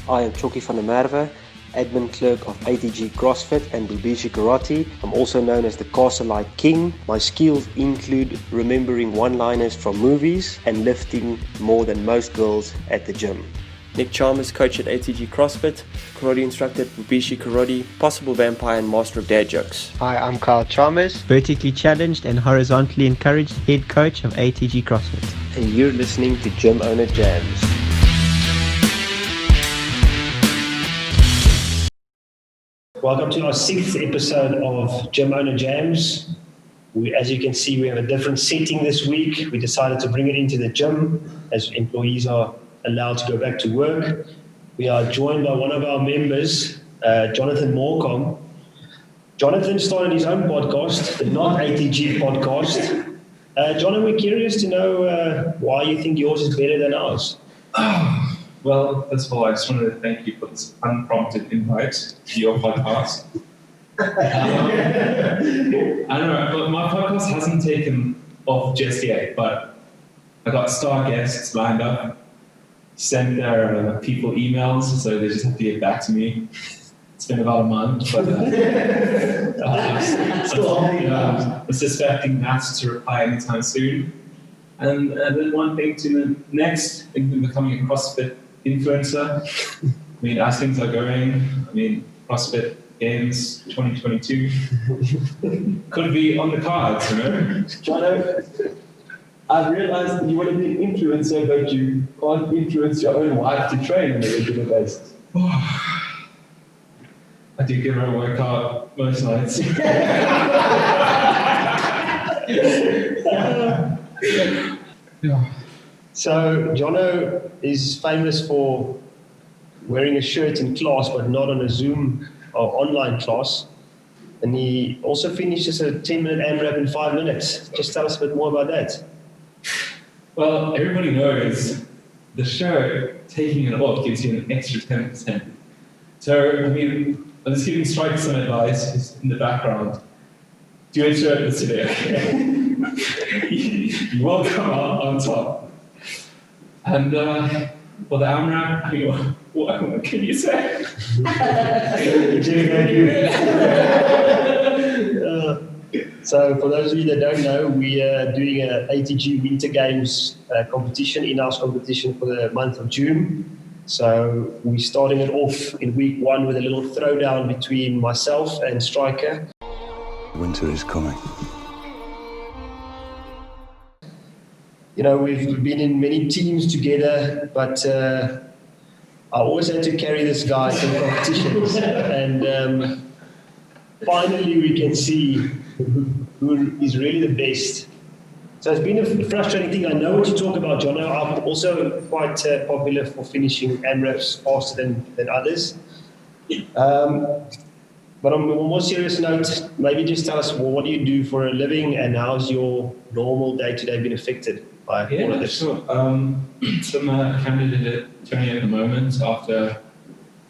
I am Choki van der Merwe, admin clerk of ATG CrossFit and Bubishi Karate. I'm also known as the Castle King. My skills include remembering one-liners from movies and lifting more than most girls at the gym. Nick Chalmers, coach at ATG CrossFit, karate instructor at Bubishi Karate, possible vampire and master of dad jokes. Hi, I'm Kyle Chalmers, vertically challenged and horizontally encouraged head coach of ATG CrossFit. And you're listening to Gym Owner Jams. Welcome to our 6th episode of Gym Owner Jams. As you can see, we have a different setting this week. We decided to bring it into the gym as employees are allowed to go back to work. We are joined by one of our members, Jonathan Morecom. Jonathan started his own podcast, the Not ATG podcast. Jonathan, we're curious to know why you think yours is better than ours. Well, first of all, I just wanted to thank you for this unprompted invite to your podcast. I don't know, but my podcast hasn't taken off just yet, but I got star guests lined up. Send their people emails, so they just have to get back to me. It's been about a month, but I'm suspecting Matt to reply anytime soon. And then one thing to the next, I think becoming a CrossFit influencer. I mean, as things are going, CrossFit Games 2022 could be on the cards, you know? Jono, I've realized that you want to be an influencer, but you can't influence your own wife to train on a regular basis. I do give her a workout most nights. So, Jono is famous for wearing a shirt in class, but not on a Zoom or online class. And he also finishes a 10-minute AMRAP in 5 minutes. Just tell us a bit more about that. Well, everybody knows the show, taking it off gives you an extra 10%. So, I'm just giving Striker some advice, who's in the background. Do it shirtless today, okay? You won't come out on top. And for the AMRAP, what can you say? So for those of you that don't know, we are doing an ATG Winter Games competition, in-house competition for the month of June. So we're starting it off in week 1 with a little throwdown between myself and Striker. Winter is coming. You know, we've been in many teams together, but I always had to carry this guy to competitions. And finally we can see who is really the best. So it's been a frustrating thing. I know what you talk about, Jono. I'm also quite popular for finishing AMRAPs faster than others. But on a more serious note, maybe just tell us, well, what do you do for a living and how's your normal day-to-day been affected by all of this? Sure. So I'm a candidate attorney at the moment after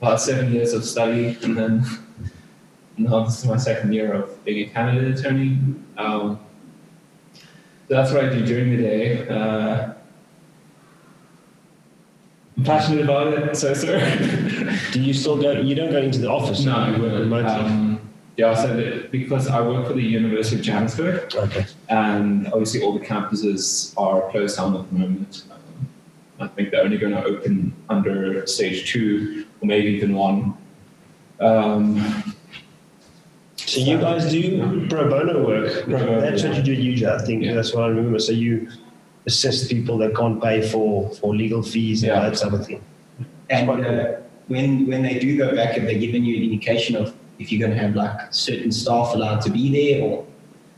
about 7 years of study, and then now this is my 2nd year of being a candidate attorney. So that's what I do during the day. I'm passionate about it, so Do you still go? You don't go into the office? No, I work. Because I work for the University of Johannesburg, Okay. and obviously all the campuses are closed down at the moment. I think they're only going to open under stage 2 or maybe even 1. So you guys do pro bono work? Pro bono, That's what you do at UJA, I think. Yeah. That's what I remember. So you assist people that can't pay for legal fees and that sort of thing. And when they do go back, have they given you an indication of if you're going to have like certain staff allowed to be there, or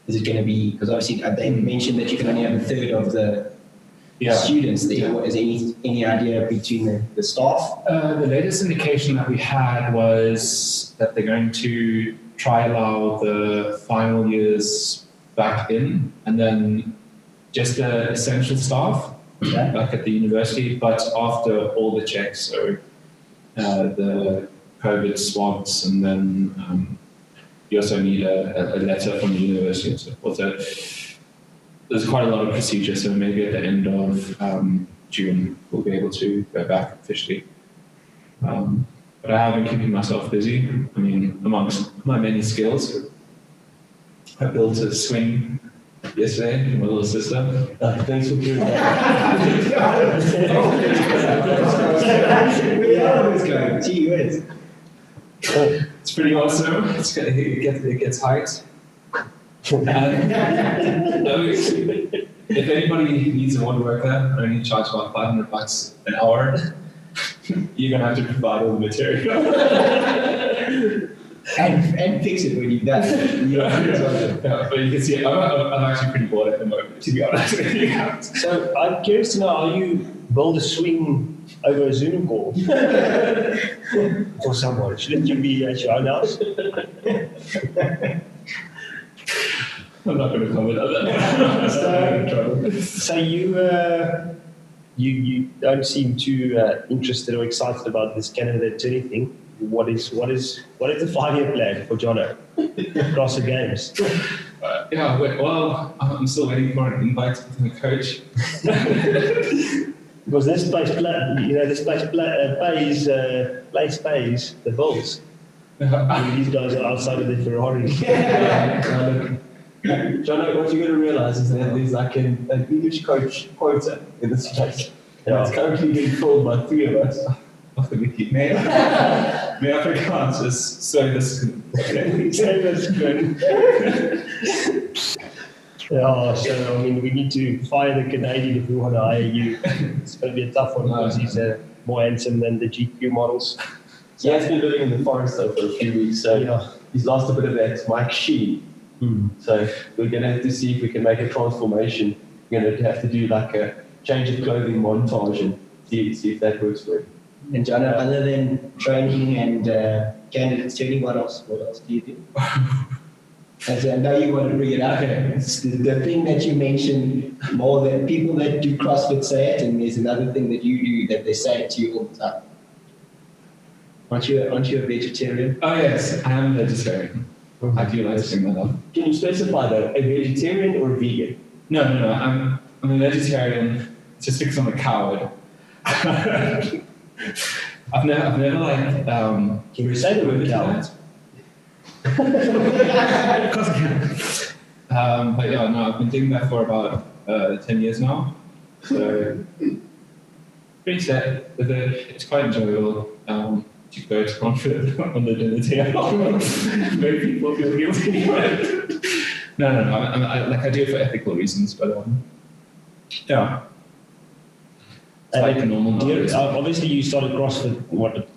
is it going to be, because obviously they mentioned that you can only have a third of the students there. Is there any idea between the staff? The latest indication that we had was that they're going to try allow the final years back in, and then just the essential staff back at the university, but after all the checks, so the COVID swabs, and then you also need a letter from the university and so forth. So there's quite a lot of procedure, so maybe at the end of June we'll be able to go back officially. But I have been keeping myself busy. I mean, amongst my many skills, I built a swing yesterday with my little sister. Thanks for doing that. Gee whiz. It's pretty awesome. It gets height. And, if anybody needs a woodworker, I only charge about $500 an hour. You're gonna have to provide all the material. And fix it when you've done it. Yeah, but you can see, I'm actually pretty bored at the moment, to be honest with you. So I'm curious to know, how you build a swing over a Zoom call for someone? Shouldn't you be at your own house? I'm not going to comment on that. So you don't seem too interested or excited about this Canada attorney thing. What is the 5-year plan for Jono across the games? Well, I'm still waiting for an invite from the coach. Because this place pays the bills. These guys are outside of the Ferrari. John, what you're going to realize is that there's like an English coach quota in this place. And it's currently being filled by 3 of us. May Afrikaans is so Yeah, so I mean, we need to fire the Canadian if we want to hire you. It's going to be a tough one because he's more handsome than the GQ models. He has been living in the forest though for a few weeks, so he's lost a bit of that Mike Sheen. So we're going to have to see if we can make a transformation. We're going to have to do like a change of clothing montage and see if that works for him. And John, other than training and candidates training, what else do you do? As I know you want to bring it up. It's the thing that you mentioned, more than people that do CrossFit say it, and there's another thing that you do that they say it to you all the time. Aren't you a vegetarian? Oh yes, I am a vegetarian. I do like to bring that up. Can you specify though, a vegetarian or a vegan? No. I'm a vegetarian just because I'm a coward. I've never like. Can you say the word coward? Of course I can. But yeah, no, I've been doing that for about 10 years now. So pretty set with it. It's quite enjoyable to go to CrossFit on the dinner table. Make people feel guilty. No. I do it for ethical reasons, but yeah. It's like a normal. Obviously, you started CrossFit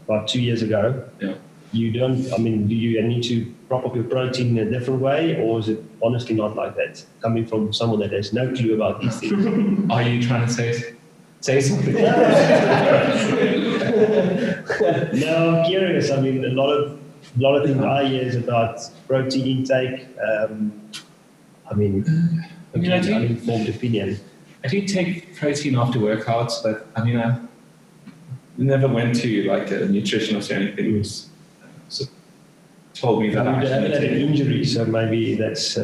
about 2 years ago. Yeah. Do you need to prop up your protein in a different way, or is it honestly not like that? Coming from someone that has no clue about these things. Are you trying to say something? No, I'm curious. I mean, a lot of things I hear is about protein intake. I do uninformed opinion. I do take protein after workouts, but I mean, I never went to like a nutritionist or anything who's told me that. I haven't had an injury, so maybe that's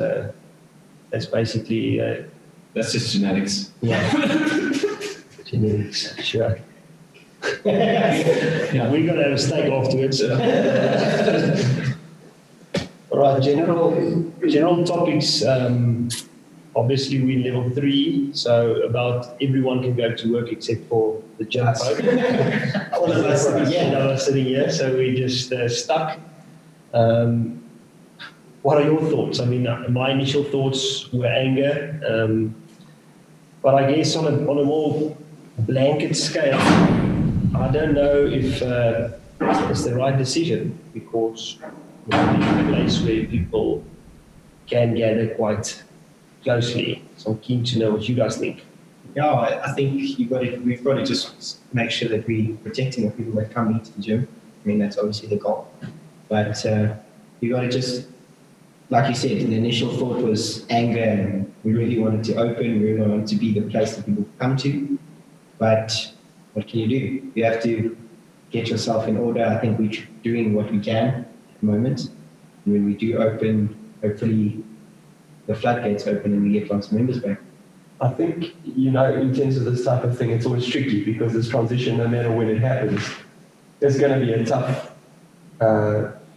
basically. That's just genetics. Yeah. Genetics, sure. Yeah, we're going to have a steak afterwards. All right, general topics. Obviously, we're in level 3, so about everyone can go to work except for the gym folk. All of us sitting here, so we're just stuck. What are your thoughts? I mean, my initial thoughts were anger, but I guess on a more blanket scale, I don't know if it's the right decision, because we're in a place where people can gather quite closely. So I'm keen to know what you guys think. Yeah, I think we've got to just make sure that we're protecting the people that come into the gym. I mean, that's obviously the goal. But you got to just, like you said, the initial thought was anger, and we really wanted to open, we really wanted to be the place that people come to. But what can you do? You have to get yourself in order. I think we're doing what we can at the moment. And when we do open, hopefully the floodgates open and we get lots of members back. I think, in terms of this type of thing, it's always tricky because there's transition no matter when it happens. it's going to be a tough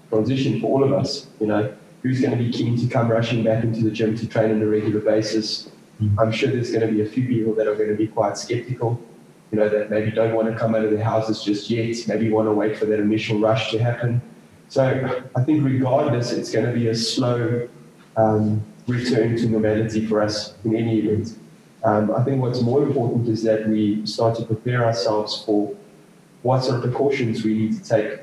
transition for all of us. You know, who's going to be keen to come rushing back into the gym to train on a regular basis? I'm sure there's going to be a few people that are going to be quite skeptical, you know, that maybe don't want to come out of their houses just yet, maybe want to wait for that initial rush to happen. So I think regardless, it's going to be a slow return to normality for us in any event. I think what's more important is that we start to prepare ourselves for what sort of precautions we need to take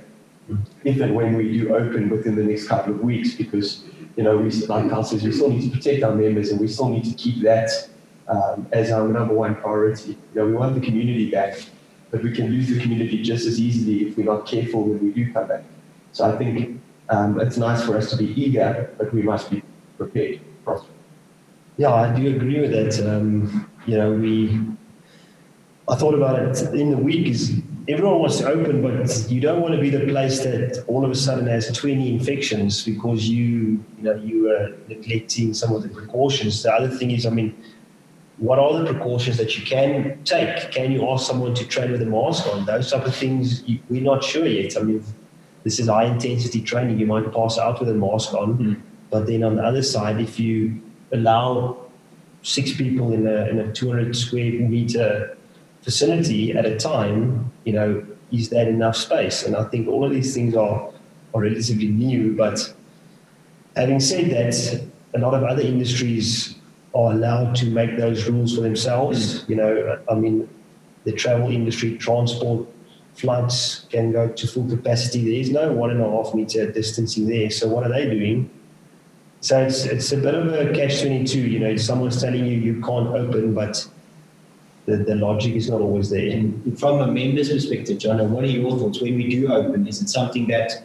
if and when we do open within the next couple of weeks, because, you know, we, like Carl says, we still need to protect our members and we still need to keep that as our number one priority. You know, we want the community back, but we can lose the community just as easily if we're not careful when we do come back. So I think it's nice for us to be eager, but we must be prepared. Yeah, I do agree with that. You know, I thought about it in the week is everyone wants to open, but you don't want to be the place that all of a sudden has 20 infections because you are neglecting some of the precautions. The other thing is, I mean, what are the precautions that you can take? Can you ask someone to train with a mask on? Those type of things, we're not sure yet. I mean, this is high intensity training. You might pass out with a mask on, but then on the other side, if you allow 6 people in a 200 square meter facility at a time, you know, is that enough space? And I think all of these things are relatively new. But having said that, a lot of other industries are allowed to make those rules for themselves. You know, I mean, the travel industry, transport, flights can go to full capacity. There is no 1.5 meter distancing there. So what are they doing? So it's a bit of a catch-22. You know, someone's telling you can't open, but the logic is not always there. And from a member's perspective, John, what are your thoughts when we do open? Is it something that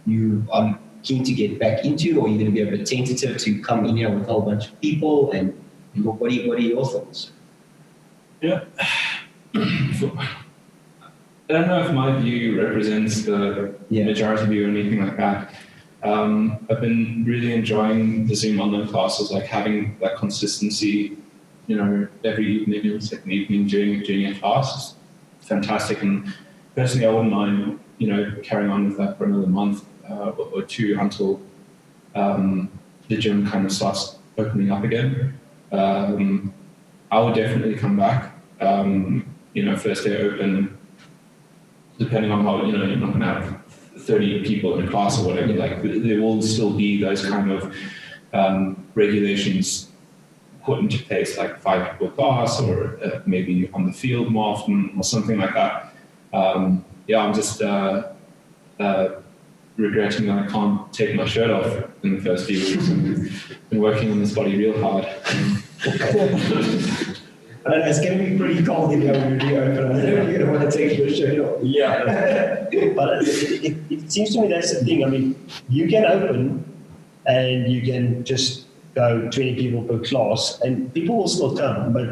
you are keen to get back into, or are you going to be a bit tentative to come in here with a whole bunch of people? And what are your thoughts? Yeah. I don't know if my view represents the majority view or anything like that. I've been really enjoying the Zoom online classes, like having that consistency, you know, every evening or second evening during a class is fantastic. And personally, I wouldn't mind, you know, carrying on with that for another month or 2 until the gym kind of starts opening up again. I would definitely come back. You know, first day open, depending on how, you know, you're not going to have 30 people in a class or whatever, like there will still be those kind of regulations put into place, like 5 people a class or maybe on the field more often or something like that. I'm just regretting that I can't take my shirt off in the first few weeks. I've been working on this body real hard. It's going to be pretty cold in here when we open. I don't know if you're going to want to take your shirt off. Yeah. But it seems to me that's the thing. I mean, you can open and you can just go 20 people per class and people will still come. But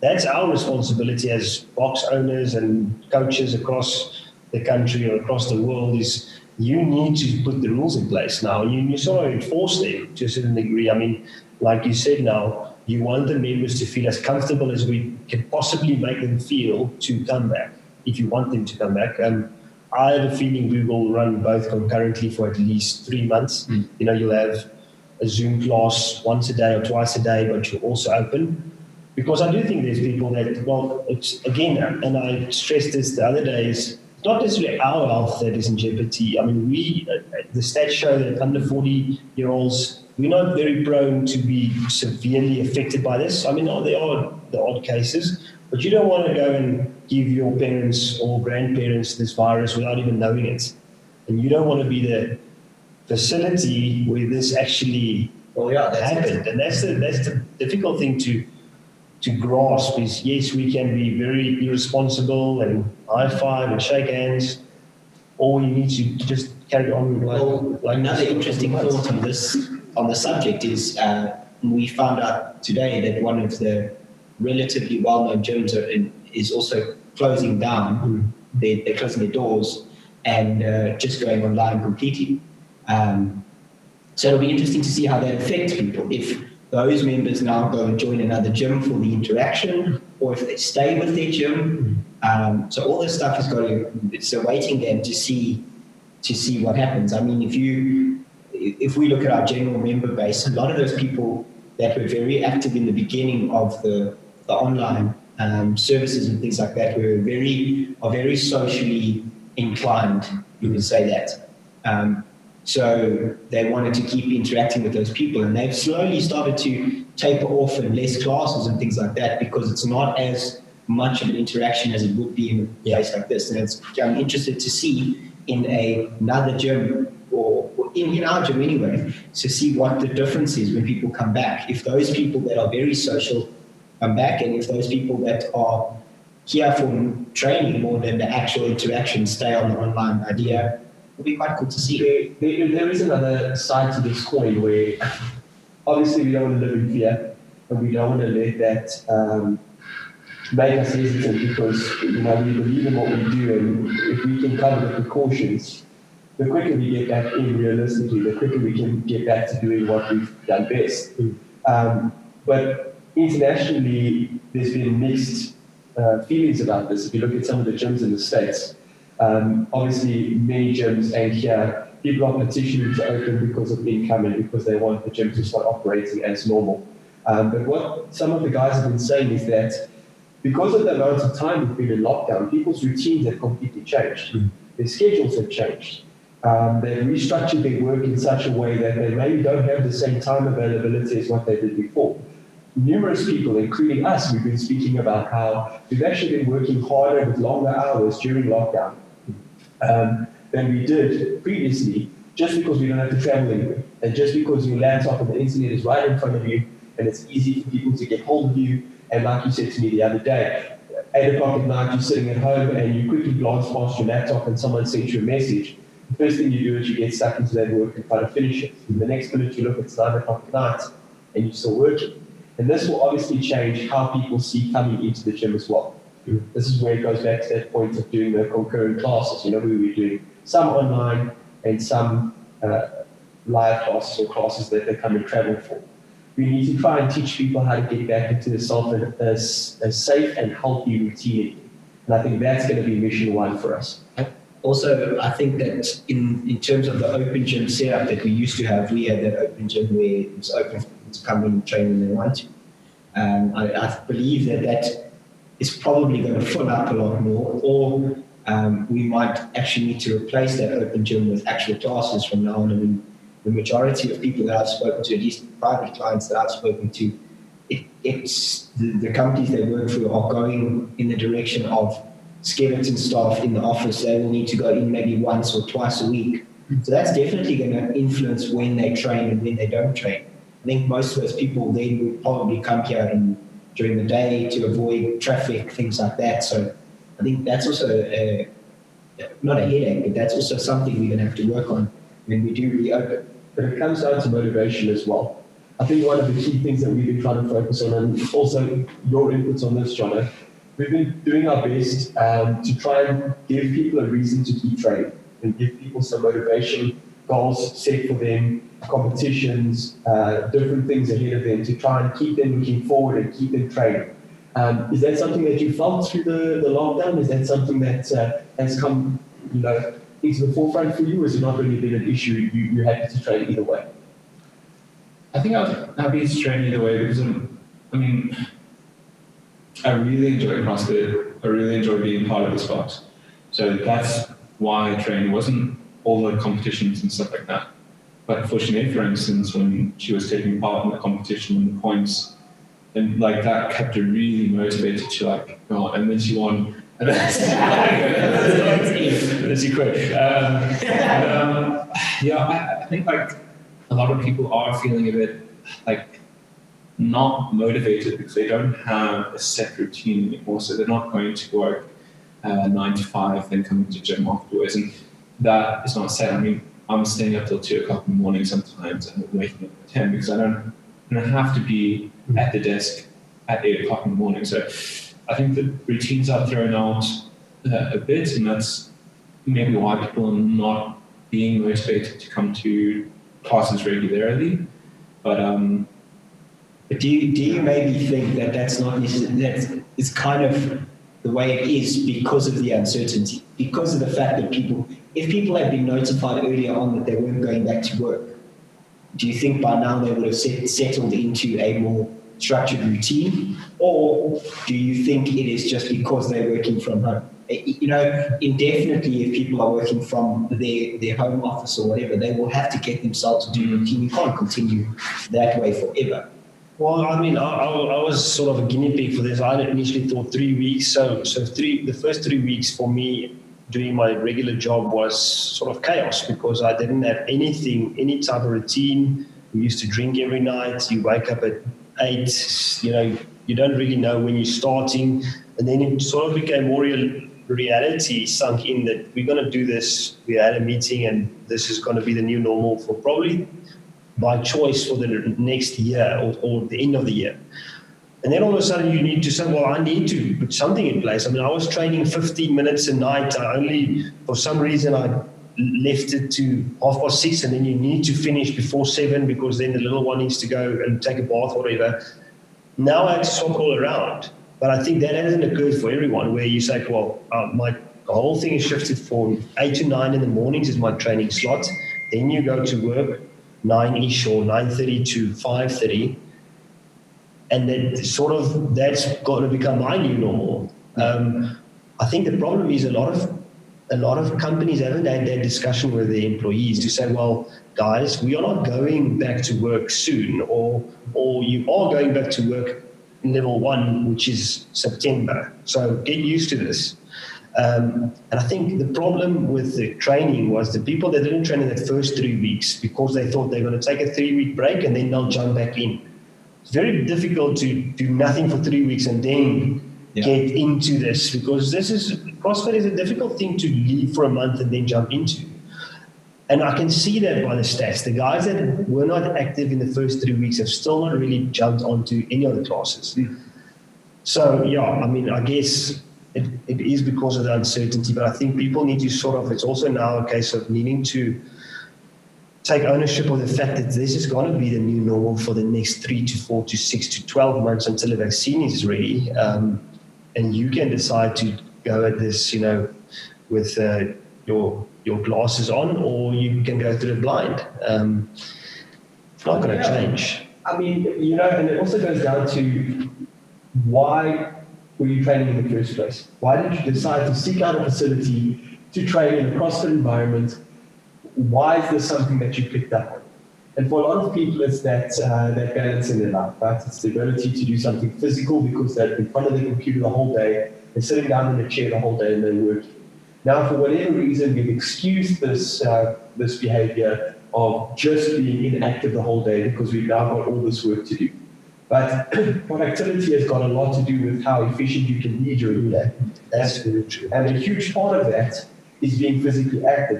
that's our responsibility as box owners and coaches across the country or across the world is you need to put the rules in place now. You sort of enforce them to a certain degree. I mean, like you said now, you want the members to feel as comfortable as we can possibly make them feel to come back, if you want them to come back. I have a feeling we will run both concurrently for at least 3 months. You know, you'll have a Zoom class once a day or twice a day, but you'll also open. Because I do think there's people that, well, it's again, and I stressed this the other day, is not necessarily our health that is in jeopardy. I mean, the stats show that under 40-year-olds, we're not very prone to be severely affected by this. I mean, there are the odd cases, but you don't want to go and give your parents or grandparents this virus without even knowing it. And you don't want to be the facility where this actually happened. And that's the difficult thing to grasp is, yes, we can be very irresponsible and high-five and shake hands, or you need to just carry on like another interesting thought on the subject is we found out today that one of the relatively well-known gyms is also closing down. They're closing their doors and just going online completely. So it'll be interesting to see how that affects people. If those members now go and join another gym for the interaction, or if they stay with their gym, So all this stuff is it's a waiting game to see what happens. I mean, if we look at our general member base, a lot of those people that were very active in the beginning of the online services and things like that are very socially inclined, you would say that. So they wanted to keep interacting with those people, and they've slowly started to taper off and less classes and things like that because it's not as much of an interaction as it would be in a place like this. And I'm interested to see in another gym or in our gym anyway, to see what the difference is when people come back. If those people that are very social come back, and if those people that are here for training more than the actual interaction stay on the online idea, it'll be quite cool to see. There is another side to this coin where obviously we don't want to live in fear, and we don't want to let that make us hesitant because we believe in what we do, and if we can cover the precautions, the quicker we get back in realistically, the quicker we can get back to doing what we've done best. But internationally, there's been mixed feelings about this. If you look at some of the gyms in the States, obviously many gyms and here, people are petitioning to open because of income and because they want the gym to start operating as normal. But what some of the guys have been saying is that because of the amount of time we've been in lockdown, people's routines have completely changed. Their schedules have changed. They've restructured their work in such a way that they maybe don't have the same time availability as what they did before. Numerous people, including us, we've been speaking about how we've actually been working harder with longer hours during lockdown than we did previously, just because we don't have to travel anywhere, and just because your laptop and the internet is right in front of you, and it's easy for people to get hold of you. And like you said to me the other day, 8 o'clock at night, you're sitting at home and you quickly glance past your laptop and someone sends you a message. The first thing you do is you get stuck into that work and try to finish it. And the next minute you look, it's 9 o'clock at night and you're still working. And this will obviously change how people see coming into the gym as well. This is where it goes back to that point of doing the concurrent classes. We were doing some online and some live classes or classes that they come and travel for. We need to try and teach people how to get back into a safe and healthy routine. And I think that's going to be mission one for us. Also, I think that in terms of the open gym setup that we used to have, we had that open gym where it was open for people to come in and train when they want to. I believe that is probably going to fill up a lot more, or we might actually need to replace that open gym with actual classes from now on. I mean, the majority of people that I've spoken to, at least private clients that I've spoken to, it's the companies they work for are going in the direction of skeleton staff in the office. They will need to go in maybe once or twice a week. So that's definitely going to influence when they train and when they don't train. I think most of those people then would probably come here during the day to avoid traffic, things like that. So I think that's also not a headache, but that's also something we're going to have to work on when we do reopen. But it comes down to motivation as well. I think one of the key things that we've been trying to focus on, and also your inputs on this, Jono, we've been doing our best to try and give people a reason to keep training and give people some motivation, goals set for them, competitions, different things ahead of them to try and keep them looking forward and keep them training. Is that something that you felt through the lockdown? Is that something that has come, into the forefront for you, or has it not really been an issue? You're happy to train either way? I think I was happy to train either way because, I really enjoy CrossFit. I really enjoy being part of the sport. So that's why I trained. It wasn't all the competitions and stuff like that. But for Sinead, for instance, when she was taking part in the competition and the points, and that kept her really motivated to go, and then she won. And that's you quit. I think a lot of people are feeling a bit not motivated because they don't have a set routine anymore. So they're not going to work 9 to 5, then coming to gym afterwards. And that is not set. I'm staying up till 2 o'clock in the morning sometimes and waking up at 10 because I don't have to be at the desk at 8 o'clock in the morning. So I think the routines are thrown out a bit, and that's maybe why people are not being motivated to come to classes regularly. But do you maybe think that that's not necessarily, that it's kind of the way it is because of the uncertainty, because of the fact that if people had been notified earlier on that they weren't going back to work, do you think by now they would have settled into a more structured routine? Or do you think it is just because they're working from home? Indefinitely, if people are working from their home office or whatever, they will have to get themselves to do routine. You can't continue that way forever. Well, I mean, I was sort of a guinea pig for this. I initially thought 3 weeks. The first 3 weeks for me doing my regular job was sort of chaos because I didn't have any type of routine. We used to drink every night. You wake up at 8, you don't really know when you're starting. And then it sort of became more reality sunk in that we're going to do this. We had a meeting and this is going to be the new normal for probably by choice for the next year or the end of the year. And then all of a sudden you need to say, well, I need to put something in place. I mean, I was training 15 minutes a night. For some reason, I left it to 6:30, and then you need to finish before 7 because then the little one needs to go and take a bath or whatever. Now I have to swap all around. But I think that hasn't occurred for everyone where you say, well, the whole thing is shifted from 8 to 9 in the mornings is my training slot. Then you go to work 9-ish or 9:30 to 5:30. And then that's got to become my new normal. I think the problem is a lot of companies haven't had that discussion with their employees to say, well, guys, we are not going back to work soon, or you are going back to work in level 1, which is September. So get used to this. And I think the problem with the training was the people that didn't train in the first 3 weeks because they thought they were going to take a 3-week break and then they'll jump back in. It's very difficult to do nothing for 3 weeks and then get into this because CrossFit is a difficult thing to leave for a month and then jump into. And I can see that by the stats. The guys that were not active in the first 3 weeks have still not really jumped onto any of the classes. So, I guess it is because of the uncertainty, but I think people need to it's also now a case of needing to take ownership of the fact that this is going to be the new normal for the next 3 to 4 to 6 to 12 months until the vaccine is ready. And you can decide to go at this, with your glasses on, or you can go through it blind. It's not going to change. I mean, and it also goes down to why were you training in the first place? Why did you decide to seek out a facility to train in a CrossFit environment? Why is this something that you picked up on? And for a lot of people, it's that balance in their life, right? It's the ability to do something physical because they're in front of the computer the whole day, they're sitting down in a chair the whole day and they're working. Now, for whatever reason, we've excused this behavior of just being inactive the whole day because we've now got all this work to do. But productivity has got a lot to do with how efficient you can be during the day. That's very true. And a huge part of that is being physically active.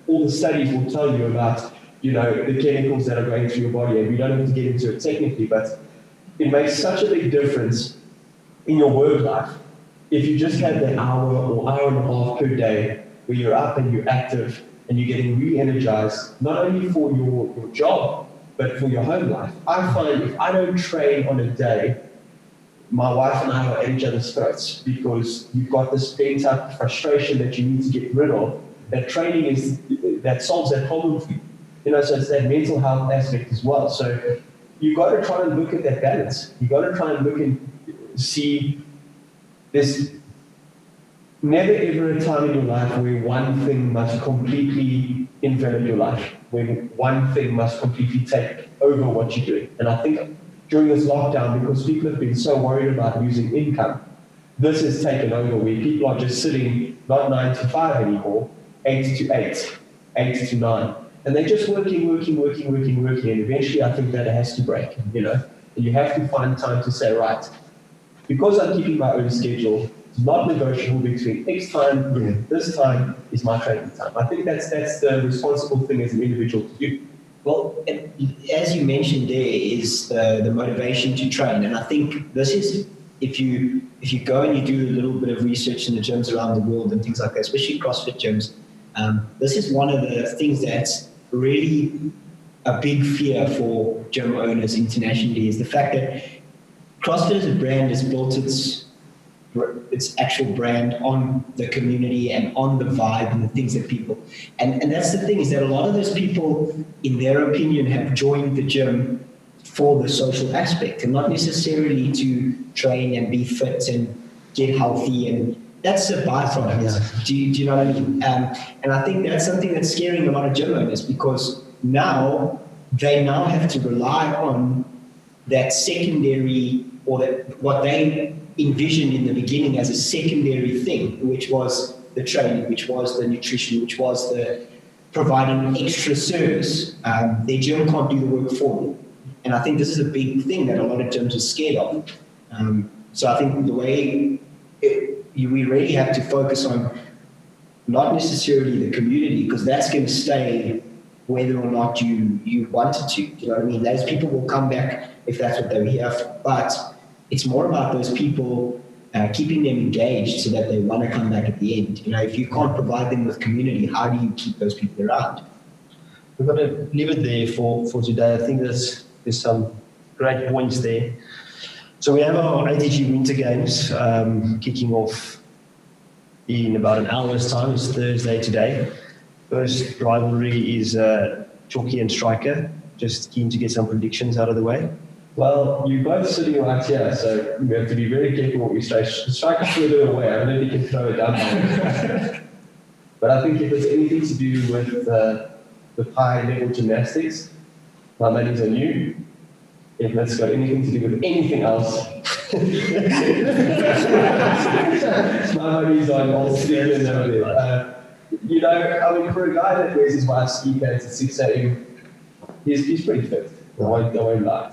All the studies will tell you about, the chemicals that are going through your body, and we don't have to get into it technically, but it makes such a big difference in your work life. If you just have that hour or hour and a half per day where you're up and you're active and you're getting re-energized, not only for your job, but for your home life. I find if I don't train on a day, my wife and I are at each other's throats because you've got this pent-up frustration that you need to get rid of. That training that solves that problem for you. So it's that mental health aspect as well. So you've got to try and look at that balance. You've got to try and look and see there's never ever a time in your life where one thing must completely envelop your life, where one thing must completely take over what you're doing. And I think during this lockdown, because people have been so worried about losing income, this has taken over where people are just sitting not 9 to 5 anymore, 8 to 8, 8 to 9. And they're just working. And eventually I think that has to break, And you have to find time to say, right, because I'm keeping my own schedule, it's not negotiable between X time, this time is my training time. I think that's the responsible thing as an individual to do. Well, as you mentioned, there is the motivation to train. And I think this is, if you go and you do a little bit of research in the gyms around the world and things like that, especially CrossFit gyms, this is one of the things that's really a big fear for gym owners internationally, is the fact that CrossFit as a brand has built its its actual brand on the community and on the vibe and the things that people, and that's the thing, is that a lot of those people, in their opinion, have joined the gym for the social aspect and not necessarily to train and be fit and get healthy, and that's a byproduct. Yeah. Do you know what I mean? And I think that's something that's scaring a lot of gym owners, because now they now have to rely on that secondary, or that what they envisioned in the beginning as a secondary thing, which was the training, which was the nutrition, which was the providing extra service. Their gym can't do the work for them. And I think this is a big thing that a lot of gyms are scared of. So I think the way we really have to focus on not necessarily the community, because that's going to stay whether or not you wanted to. You know what I mean? Those people will come back if that's what they were here for. But it's more about those people, keeping them engaged so that they want to come back at the end. You know, if you can't provide them with community, how do you keep those people around? We're going to leave it there for today. I think there's some great points there. So we have our ATG Winter Games kicking off in about an hour's time. It's Thursday today. First rivalry is Chalky and Striker. Just keen to get some predictions out of the way. Well, you're both sitting right here, so we have to be very careful what we say. Striker's further away. I don't know if he can throw it down. But I think if it's anything to do with the high-level gymnastics, my money's on you. If it's got anything to do with anything else, my money's on all Stephen over there. You know, I mean, for a guy that wears his wife's ski pants at 6 a.m., he's pretty fit. I won't lie.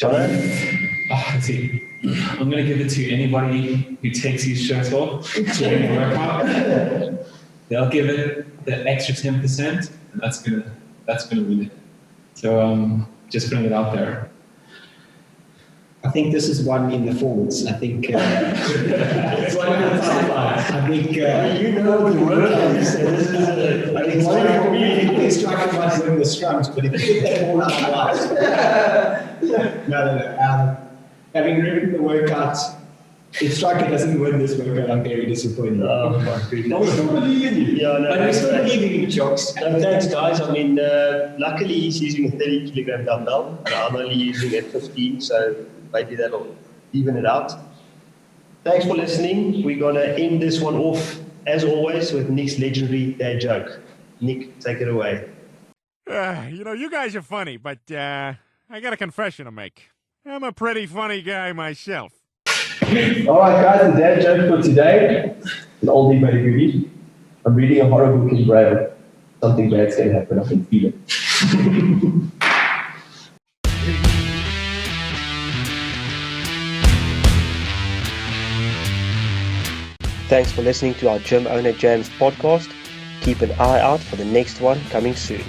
Let's see. I'm going to give it to anybody who takes his shirt off during the workout. They'll give it the extra 10%, and that's gonna win it. So just putting it out there. I think this is one in the forwards. I think it's one in the sidelines. I think you know the workout. I think one of the Striker might win the scrums, but if you get that ball out wide, no. Having written the workouts, if Striker doesn't win this workout, I'm very disappointed. Oh my goodness. We still believe in you. Yeah, no, but we still believe in you, Jocks. No, thanks, guys. I mean, luckily he's using a 30 kilogram dumbbell, and I'm only using a 15, so maybe that'll even it out. Thanks for listening. We're going to end this one off, as always, with Nick's legendary dad joke. Nick, take it away. You know, you guys are funny, but I got a confession to make. I'm a pretty funny guy myself. Alright guys, the dad joke for today, an oldie but a goodie. I'm reading a horror book in Braille. Something bad's going to happen, I can feel it. Thanks for listening to our Gym Owner Jams podcast. Keep an eye out for the next one coming soon.